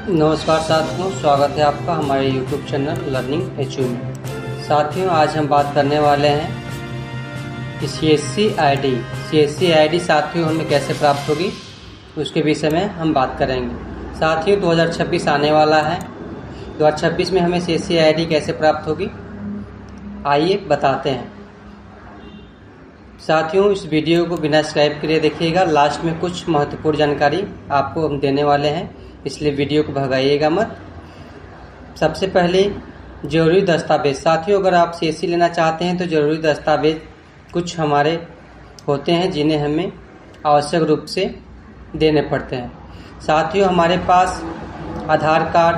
नमस्कार साथियों, स्वागत है आपका हमारे YouTube चैनल लर्निंग एचयू में। साथियों, आज हम बात करने वाले हैं कि CSC ID साथियों हमें कैसे प्राप्त होगी, उसके विषय में हम बात करेंगे। साथियों, 2026 आने वाला है। 2026 में हमें CSC ID कैसे प्राप्त होगी, आइए बताते हैं। साथियों, इस वीडियो को बिना स्किप किए देखिएगा। लास्ट में कुछ महत्वपूर्ण जानकारी आपको हम देने वाले हैं, इसलिए वीडियो को भगाइएगा मत। सबसे पहले जरूरी दस्तावेज। साथियों, अगर आप CSC लेना चाहते हैं तो जरूरी दस्तावेज कुछ हमारे होते हैं जिन्हें हमें आवश्यक रूप से देने पड़ते हैं। साथियों, हमारे पास Aadhaar card,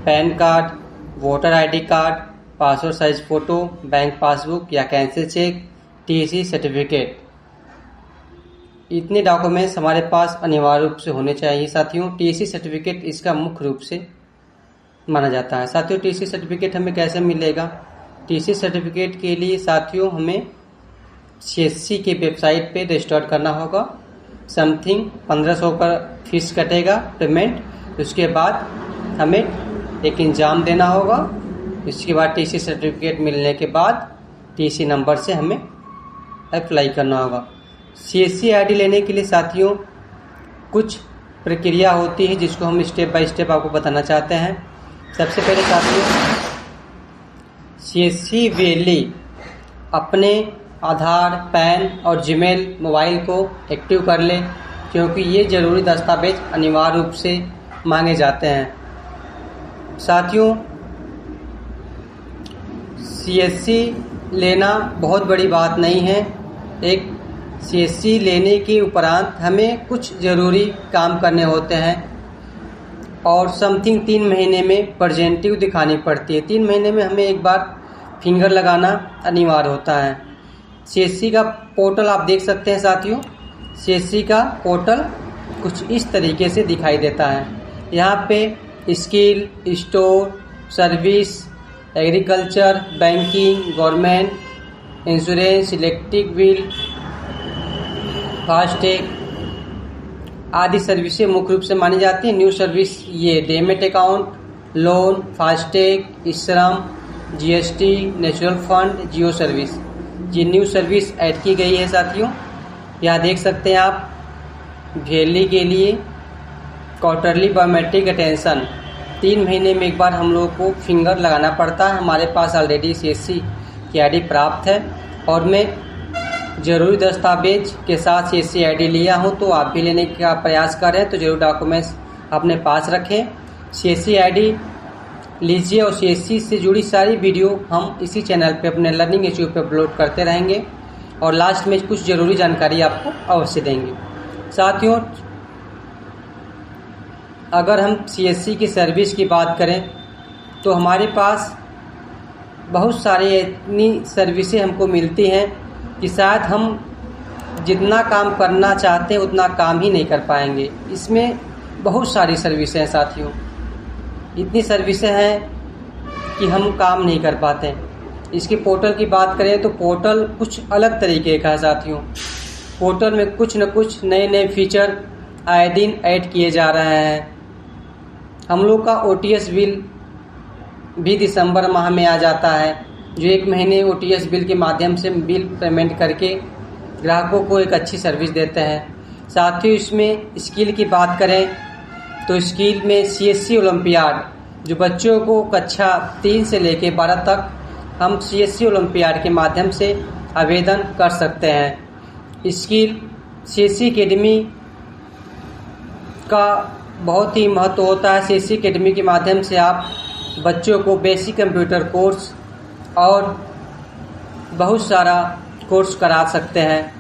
PAN card, voter ID card, passport size photo, bank passbook या कैंसिल चेक, TC सर्टिफिकेट, इतने डॉक्यूमेंट्स हमारे पास अनिवार्य रूप से होने चाहिए। साथियों, TC सर्टिफिकेट इसका मुख्य रूप से माना जाता है। साथियों, TC सर्टिफिकेट हमें कैसे मिलेगा? TC सर्टिफिकेट के लिए साथियों हमें CSC के वेबसाइट पे रजिस्टर करना होगा। समथिंग 1500 का फीस कटेगा पेमेंट। उसके बाद हमें एक एग्जाम देना होगा। इसके बाद TC सर्टिफिकेट मिलने के बाद TC नंबर से हमें अप्लाई करना होगा। CSC ID लेने के लिए साथियों कुछ प्रक्रिया होती है जिसको हम स्टेप बाय स्टेप आपको बताना चाहते हैं। सबसे पहले साथियों, CSC वैली अपने आधार, पैन और जीमेल मोबाइल को एक्टिव कर ले, क्योंकि ये ज़रूरी दस्तावेज अनिवार्य रूप से मांगे जाते हैं। साथियों, CSC लेना बहुत बड़ी बात नहीं है। एक CSC लेने के उपरांत हमें कुछ ज़रूरी काम करने होते हैं और समथिंग 3 महीने में प्रेजेंटिव दिखानी पड़ती है। 3 महीने में हमें एक बार फिंगर लगाना अनिवार्य होता है। CSC का पोर्टल आप देख सकते हैं साथियों। CSC का पोर्टल कुछ इस तरीके से दिखाई देता है। यहाँ पे skill, store, service, agriculture, banking, government, insurance, electric bill, FASTag आदि सर्विसें मुख्य रूप से मानी जाती हैं। न्यू सर्विस ये डीमैट अकाउंट, लोन, फास्टैग, श्रम, GST, नेचुरल फंड, जियो सर्विस, ये न्यू सर्विस ऐड की गई है साथियों। यहाँ देख सकते हैं आप वैली के लिए क्वार्टरली बायोमेट्रिक अटेंशन 3 महीने में एक बार हम लोग को फिंगर लगाना पड़ता है। हमारे पास ऑलरेडी CSC की ID प्राप्त है और मैं ज़रूरी दस्तावेज के साथ CSC ID लिया हूं, तो आप भी लेने का प्रयास करें तो ज़रूर डॉक्यूमेंट्स अपने पास रखें। CSC ID लीजिए और CSC से जुड़ी सारी वीडियो हम इसी चैनल पे अपने लर्निंग एचयू पे अपलोड करते रहेंगे और लास्ट में कुछ ज़रूरी जानकारी आपको अवश्य देंगे। साथियों, अगर हम CSC की सर्विस की बात करें तो हमारे पास बहुत सारी इतनी सर्विसें हमको मिलती हैं कि शायद हम जितना काम करना चाहते हैं उतना काम ही नहीं कर पाएंगे। इसमें बहुत सारी सर्विसें हैं साथियों, इतनी सर्विसें हैं कि हम काम नहीं कर पाते। इसके पोर्टल की बात करें तो पोर्टल कुछ अलग तरीके का है साथियों। पोर्टल में कुछ न कुछ नए नए फीचर आए दिन ऐड किए जा रहे हैं। हम लोग का OTS बिल भी दिसंबर माह में आ जाता है, जो 1 महीने OTS बिल के माध्यम से बिल पेमेंट करके ग्राहकों को एक अच्छी सर्विस देते हैं। साथियों, इसमें स्किल की बात करें तो स्किल में CSC ओलंपियाड, जो बच्चों को कक्षा 3 से लेकर 12 तक हम CSC ओलंपियाड के माध्यम से आवेदन कर सकते हैं। स्किल CSC एकेडमी का बहुत ही महत्व होता है। CSC एकेडमी के माध्यम से आप बच्चों को बेसिक कंप्यूटर कोर्स और बहुत सारा कोर्स करा सकते हैं।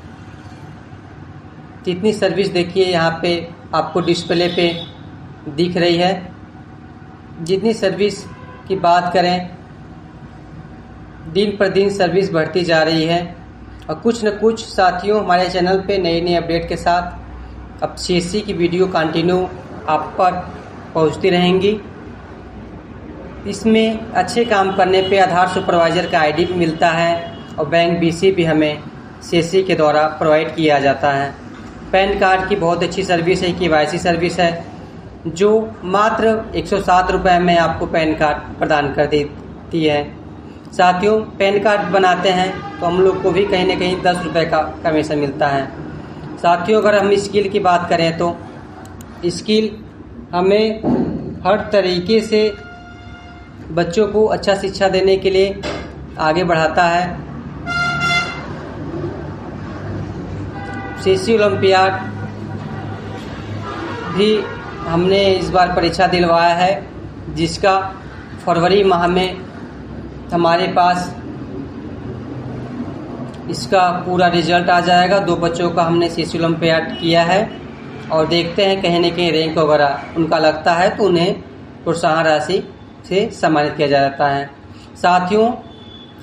कितनी सर्विस देखिए यहाँ पे आपको डिस्प्ले पे दिख रही है। जितनी सर्विस की बात करें, दिन पर दिन सर्विस बढ़ती जा रही है और कुछ न कुछ साथियों हमारे चैनल पे नई नई अपडेट के साथ अब CSC की वीडियो कंटिन्यू आप पर पहुँचती रहेंगी। इसमें अच्छे काम करने पे आधार सुपरवाइज़र का ID भी मिलता है और बैंक BC भी हमें CSC के द्वारा प्रोवाइड किया जाता है। पैन कार्ड की बहुत अच्छी सर्विस है, KYC सर्विस है। जो मात्र 107 रुपये में आपको पैन कार्ड प्रदान कर देती है। साथियों, पैन कार्ड बनाते हैं तो हम लोग को भी कहीं ना कहीं 10 रुपये का कमीशन मिलता है। साथियों, अगर हम स्किल की बात करें तो स्किल हमें हर तरीके से बच्चों को अच्छा शिक्षा देने के लिए आगे बढ़ाता है। सीसी ओलंपियाड भी हमने इस बार परीक्षा दिलवाया है, जिसका फरवरी माह में हमारे पास इसका पूरा रिजल्ट आ जाएगा। 2 बच्चों का हमने सीसी ओलंपियाड किया है और देखते हैं कहीं न कहीं रैंक वगैरह उनका लगता है तो उन्हें प्रोत्साहन राशि से सम्मानित किया जाता है। साथियों,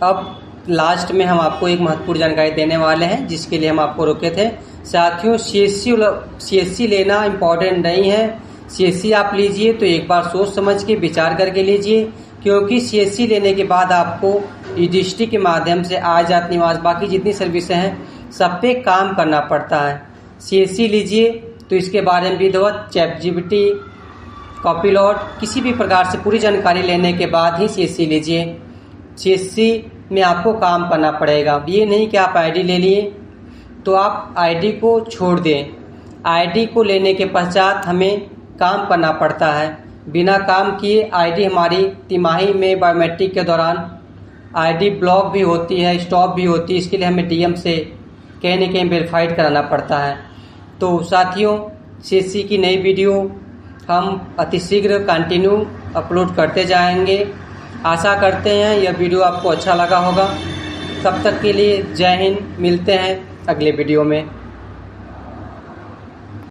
अब लास्ट में हम आपको एक महत्वपूर्ण जानकारी देने वाले हैं, जिसके लिए हम आपको रोके थे। साथियों, सीएससी लेना इम्पॉर्टेंट नहीं है। सीएससी आप लीजिए तो एक बार सोच समझ के विचार करके लीजिए, क्योंकि सीएससी लेने के बाद आपको यूजीसी के माध्यम से आय जाति निवास बाकी जितनी सर्विसें हैं सब पे काम करना पड़ता है। सीएससी लीजिए तो इसके बारे में विधिवत चैटजीपीटी, कॉपीलॉट किसी भी प्रकार से पूरी जानकारी लेने के बाद ही सीएससी लीजिए। सीएससी में आपको काम करना पड़ेगा। ये नहीं कि आप आईडी ले लिए तो आप आईडी को छोड़ दें। आईडी को लेने के पश्चात हमें काम करना पड़ता है। बिना काम किए आईडी हमारी तिमाही में बायोमेट्रिक के दौरान आईडी ब्लॉक भी होती है, स्टॉप भी होती है। इसके लिए हमें डीएम से कहीं न कहीं वेरीफाइड कराना पड़ता है। तो साथियों, सीएससी की नई वीडियो हम अतिशीघ्र कंटिन्यू अपलोड करते जाएंगे। आशा करते हैं यह वीडियो आपको अच्छा लगा होगा। तब तक के लिए जय हिंद। मिलते हैं अगले वीडियो में।